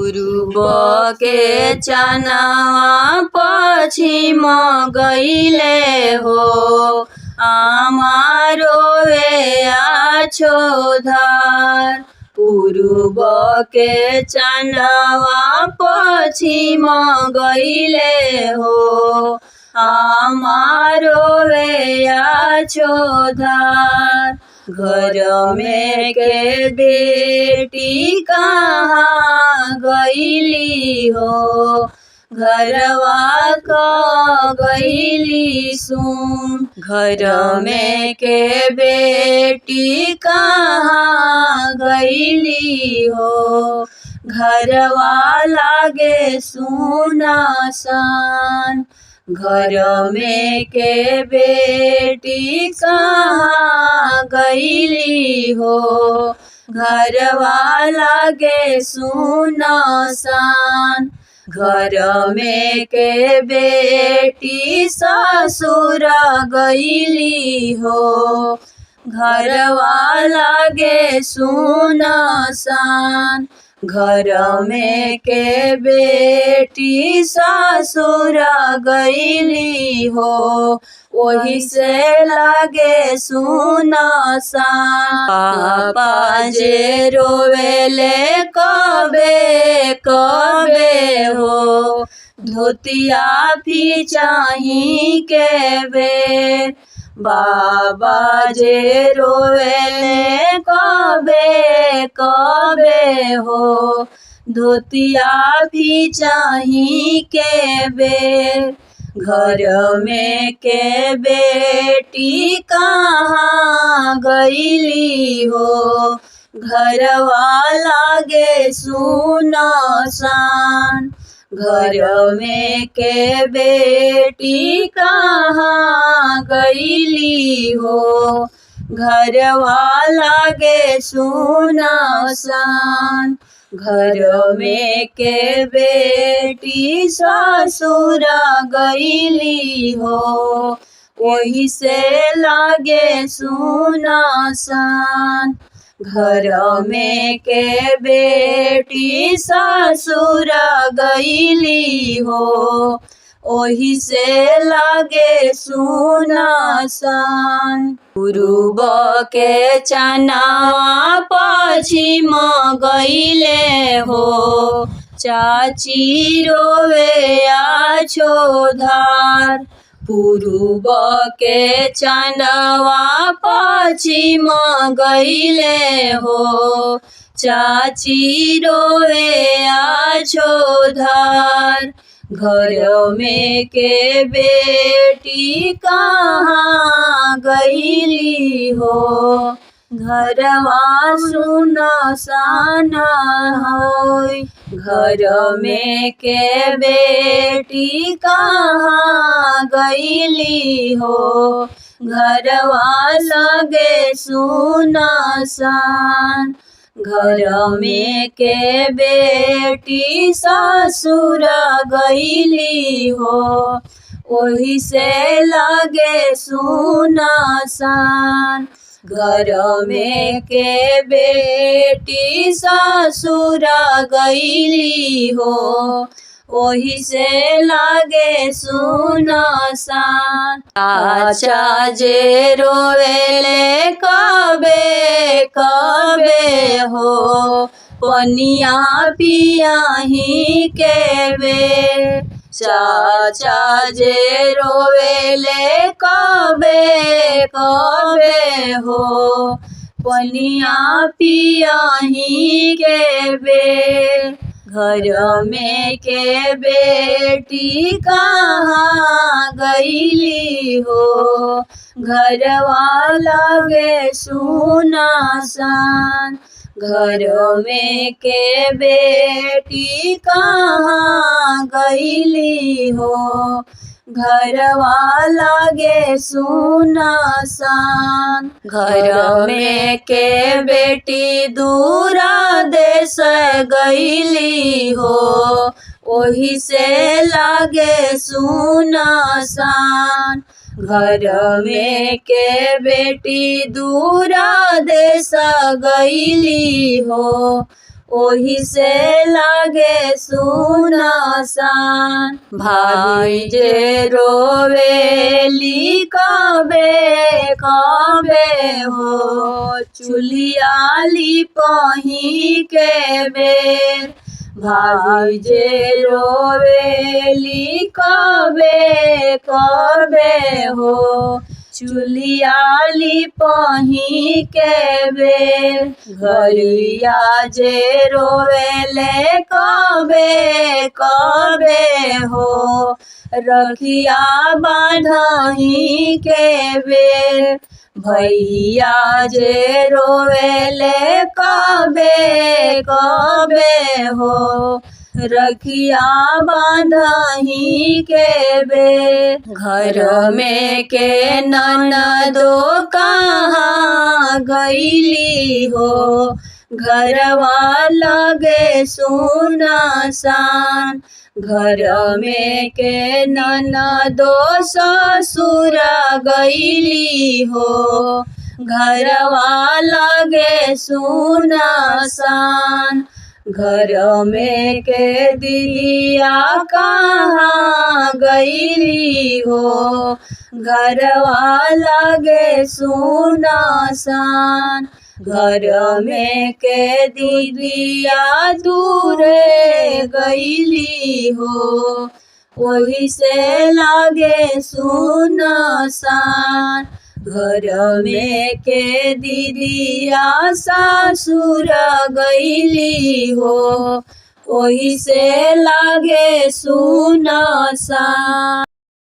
पूर्व के चनावा पश्चिम गईले हो, आमारो वे आछो धार। पूर्व के चनावा पश्चिम गईले हो, आमारो वे आछो धार। घर में के बेटी कहाँ गईली हो, घरवा का गईली सुन। घर में के बेटी कहाँ गईली हो, घरवा लागे सुनसान। घर में के बेटी कहाँ गईली हो, घरवा लागे सुनसान। घर में के बेटी ससुर गईली हो, घरवा लागे सुनसान। घर में के बेटी ससुर गईली हो, वही से लागे सुनसान। पापा जे रोवेले कबे कबे हो, धोतिया भी चाही के बेर। बाबा जे रोवेले कबे कबे हो, धोतिया भी चाही के बेर। घर में के बेटी कहाँ गईली हो, घरवा लागे सुनसान। घर में के बेटी कहाँ गईली हो, घरवा लागे सुनसान। घर में के बेटी ससुर गईली हो, वही से लागे सुनसान। घर में के बेटी ससुर गईली हो, वही से लागे सुनसान। पूर्व के चनावा पश्चिम गईले हो, चाची रोवे आछो धार। पूर्व के चनावा पश्चिम गईले हो, चाची रोवे आछो धार। घर में के बेटी कहाँ गईली हो, घरवा सुनसान होय। घर में के बेटी कहाँ गईली हो, घरवा लगे सुनसान। घर में के बेटी ससुर गईली हो, वही से लागे सुनसान। घर में के बेटी ससुर गईली हो, वही से लागे सुनसान। चाचा जे रोवेले कबे कबे हो, पनिया पियाही के बेर। चाचा जे रोवेले कबे कबे हो, पनिया पियाही के बेर। घर में के बेटी कहाँ गईली हो, घरवा लागे सुनसान। घर में के बेटी कहाँ गईली हो, घरवा लागे सुनसान। घर में के बेटी दूरा देश गईली हो, वही से लागे सुनसान। घर में के बेटी दूरा देश गईली हो, ओही से लागे सुनसान। भाई जे रोवेली कबे कबे हो, चुलिया लिपही के बेर। भाई जे रोवेली कबे कबे हो, चुलिया लिपही के बेर। घरिया जे रोवेले कबे कबे हो, रखिया बांधही के बेर। भैया जे रोवेले कबे कबे हो, रखिया बांधही के बेर। घर में के ननदो कहाँ गईली हो, घरवा लगे सुनसान। घर में के ननदो ससुर गईली हो, घरवा लगे सुनसान। घर में के दिदिया कहाँ गईली हो, घरवा लगे सुनसान। घर में के दिदिया दूरे गईली हो, वही से लागे सुनसान। घर में के दिदिया सासुर गईली हो, वही से लागे सुनसान।